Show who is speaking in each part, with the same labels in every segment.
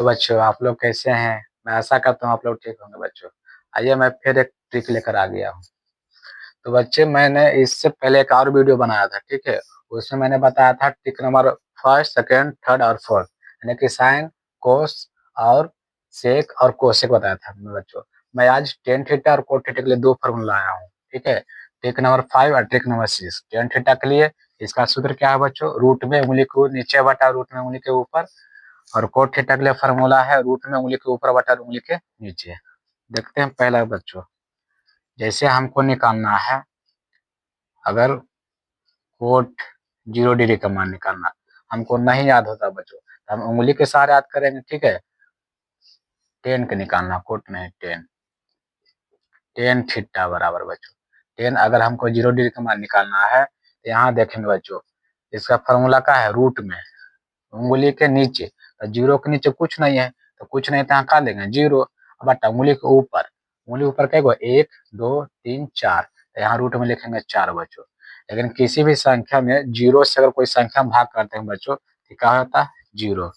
Speaker 1: तो बच्चों आप लोग कैसे हैं? मैं आशा करता हूँ आप लोग ठीक होंगे बच्चों। आइए मैं फिर एक ट्रिक लेकर आ गया हूँ। तो बच्चे मैंने इससे पहले एक और वीडियो बनाया था, ठीक है? उसमें मैंने बताया था trick number first, second, third और फोर्थ, यानी कि साइन, कोस और सेक और कोसेक बताया था मैं बच्चों। मैं आज टेन थीटा और कोट थीटा के लिए दो फॉर्मूला लाया हूँ, ठीक है? ट्रिक नंबर 5 और ट्रिक नंबर 6। टेन थीटा के लिए इसका सूत्र क्या है बच्चों? रूट में उंगली को नीचे बटा रूट में उंगली के ऊपर, और कोट थीटा के लिए फॉर्मूला है रूट में उंगली के ऊपर बटा उंगली के नीचे। देखते हैं पहला बच्चों, जैसे हमको निकालना है, अगर कोट 0 डिग्री का मान निकालना हमको नहीं याद होता बच्चों, तो हम उंगली के सहारे याद करेंगे, ठीक है? टेन का निकालना, कोट नहीं टेन, टेन थीटा बराबर बच्चों टेन। अगर हमको 0 डिग्री का मान निकालना है तो यहाँ देखेंगे बच्चों, इसका फॉर्मूला क्या है? रूट में उंगली के नीचे, तो जीरो के नीचे कुछ नहीं है, तो कुछ नहीं तो यहाँ का लेंगे जीरो, बट उंगली के ऊपर, उंगली ऊपर क्या गो? 1 2 3 4, तो यहाँ रूट में लिखेंगे 4 बच्चों। लेकिन किसी भी संख्या में जीरो से अगर कोई संख्या में भाग करते हैं बच्चों तो क्या होता है? जीरो।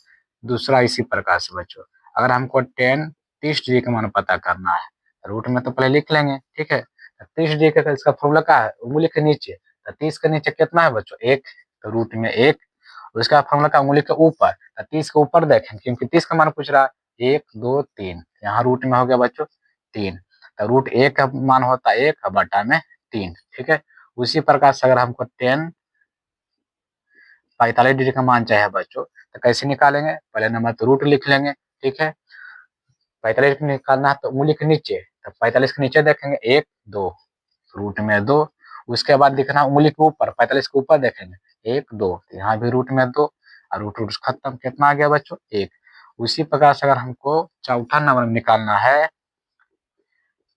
Speaker 1: दूसरा इसी प्रकार से बच्चों, अगर हमको टेन 30 डिग्री का मान पता करना है, रूट में तो पहले लिख लेंगे, ठीक है? 30 डिग्री का इसका फॉर्मूला क्या है? उंगली के नीचे, तो 30 के नीचे कितना है बच्चों? 1, तो रूट में 1। उसका फॉर्मूला का उंगली के ऊपर, तो 30 के ऊपर देखें क्योंकि 30 का मान पूछ रहा है। 1 2 3, यहाँ रूट में हो गया बच्चों 3, तो रूट 1 का मान होता है 1 बटा में 3, ठीक है? उसी प्रकार से अगर हमको 10 45 डिग्री का मान चाहिए बच्चों, तो कैसे निकालेंगे? पहले नंबर तो रूट लिख लेंगे, ठीक है? 45 निकालना है तो उंगली के नीचे, तो 45 के नीचे देखेंगे 1 2, रूट में 2। उसके बाद लिखना उंगली के ऊपर, 45 के ऊपर देखेंगे 1 2, यहाँ भी रूट में 2, और रूट रूट खत्म, कितना आ गया बच्चों? 1। उसी प्रकार से अगर हमको चौथा नंबर निकालना है,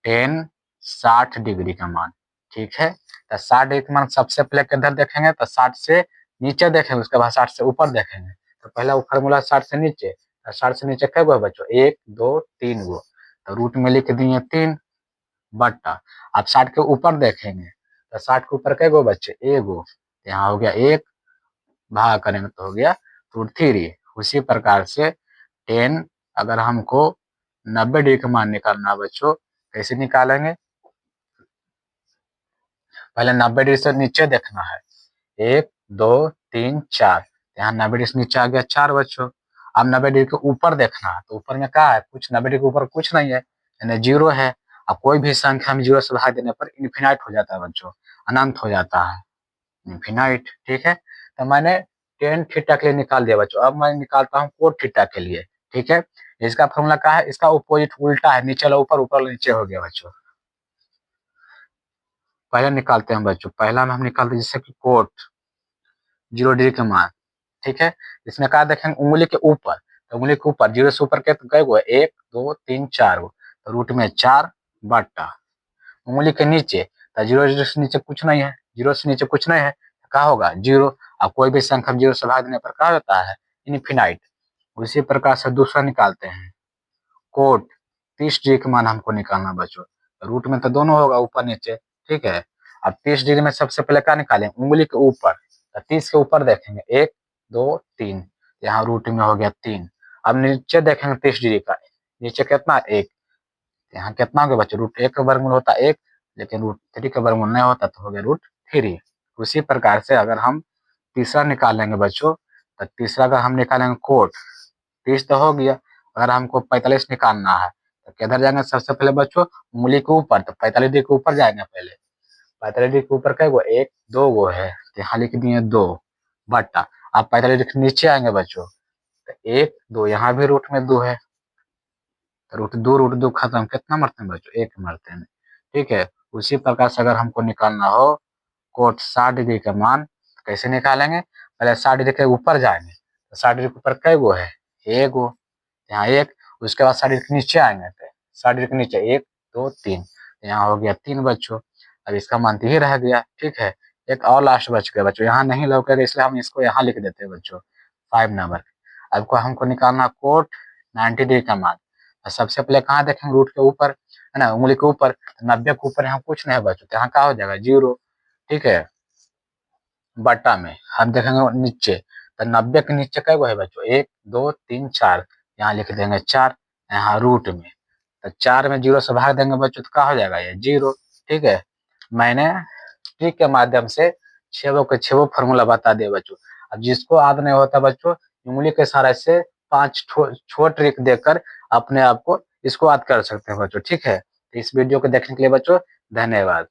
Speaker 1: टेन 60 डिग्री का मान, ठीक है? तो 60 डिग्री का मान सबसे पहले किधर देखेंगे? तो 60 से नीचे देखेंगे, उसके बाद 60 से ऊपर देखेंगे। तो पहला वो फॉर्मूला 60 से नीचे, तो 60 से नीचे क्या गो बच्चों? 1 2 3 गो, तो रूट में लिख दिए 3 बट्टा। आप 60 के ऊपर देखेंगे, तो 60 के ऊपर क्या गो बच्चे? एगो, यहाँ हो गया 1, भाग करेंगे तो हो गया √3। उसी प्रकार से 10, अगर हमको 90 डिग्री का मान निकालना है बच्चों, कैसे निकालेंगे? पहले 90 डिग्री से नीचे देखना है, 1 2 3 4, यहाँ 90 डिग्री से नीचे आ गया 4 बच्चों। अब 90 डिग्री के ऊपर देखना है, तो ऊपर में क्या है? कुछ 90 डिग्री के ऊपर कुछ नहीं है, यानी जीरो है। अब कोई भी संख्या में जीरो से भाग देने पर इन्फिनाइट हो जाता है बच्चों, अनंत हो जाता है, इन्फिनाइट, ठीक है? तो मैंने टेन थीटा के लिए निकाल दिया बच्चों। अब मैं निकालता हूँ कोट थीटा के लिए, ठीक है? इसका फॉर्मूला क्या है? इसका अपोजिट उल्टा है, नीचे वाला ऊपर, ऊपर वाला नीचे हो गया बच्चों। पहले निकालते हैं बच्चों, पहला में हम निकालते हैं जैसे कि कोट 0 डिग्री का मान, ठीक है? इसमें क्या देखेंगे? उंगली के ऊपर, तो उंगली के ऊपर जीरो से ऊपर के तो गए गो 1 2 3 4 गो, तो रूट में 4 बट्टा उंगली के नीचे, तो जीरो जीरो से नीचे कुछ नहीं है, जीरो से नीचे कुछ नहीं है, तो क्या होगा? जीरो। अब कोई भी संख्या जीरो से भाग देने पर क्या होता है? इनफिनाइट। उसी प्रकार से दूसरा निकालते हैं, कोट 30 डिग्री का मान हमको निकालना बच्चों, रूट में तो दोनों होगा ऊपर नीचे, ठीक है? अब 30 डिग्री में सबसे पहले क्या निकालें? उंगली के ऊपर, तो 30 के ऊपर देखेंगे 1 2 3, यहाँ रूट में हो गया 3। अब नीचे देखेंगे 30 डिग्री का, नीचे कितना? 1, यहाँ कितना हो गया बच्चों? √1 का वर्गमूल होता है 1, लेकिन √3 का वर्गमूल नहीं होता, तो हो गया √3। उसी प्रकार से अगर हम तीसरा निकालेंगे बच्चों, तो तीसरा का हम निकालेंगे कोट 30 तो हो गया। अगर हमको 45 निकालना है, तो किधर जाएंगे? सबसे पहले बच्चों उंगली के ऊपर, तो 45 डिग्री के ऊपर जाएंगे पहले। 45 डिग्री के ऊपर क्या गो? 1 2 गो है, तो यहाँ लिख दिए 2 बट्टा। आप 45 डिग्री के नीचे आएंगे बच्चों, तो 1 2, यहाँ भी रूट में 2 है, तो √2 खत्म, कितना मरते हैं बच्चों? 1 मरते हैं, ठीक है? उसी प्रकार से अगर हमको निकालना हो कोट 60 डिग्री का मान, तो कैसे निकालेंगे? पहले 60 डिग्री के ऊपर जाएंगे, तो 60 डिग्री के ऊपर कै गो है? एगो, यहाँ 1। उसके बाद 60 डिग्री के नीचे आएंगे, तो 60 डिग्री के नीचे 1 2 3, यहाँ हो गया 3 बच्चों। अब इसका मान तो ही रह गया, ठीक है? एक और लास्ट बच गया बच्चों, यहाँ नहीं लौकेगा इसलिए हम इसको यहाँ लिख देते हैं बच्चों, 5 नंबर। अब को हमको निकालना कोट 90 डिग्री का मान, सबसे पहले कहाँ देखेंगे? रूट के ऊपर, है ना, उंगली के ऊपर। 90 के ऊपर यहाँ कुछ नहीं है बच्चों, तो यहाँ क्या हो जाएगा? जीरो, ठीक है? बट्टा में हम देखेंगे नीचे, तो 90 के नीचे क्या है बच्चों? 1 2 3 4, यहाँ लिख देंगे 4, यहाँ रूट में, तो 4 में 0 से भाग देंगे बच्चों तो क्या हो जाएगा ये 0। ठीक है, मैंने ट्रिक के माध्यम से छेवों के छेवों फॉर्मूला बता दिया बच्चों। अब जिसको याद नहीं होता बच्चों, उंगली के इशारे से 5 छोट ट्रिक देकर अपने आप को इसको याद कर सकते हैं बच्चों। ठीक है, तो इस वीडियो को देखने के लिए बच्चों धन्यवाद।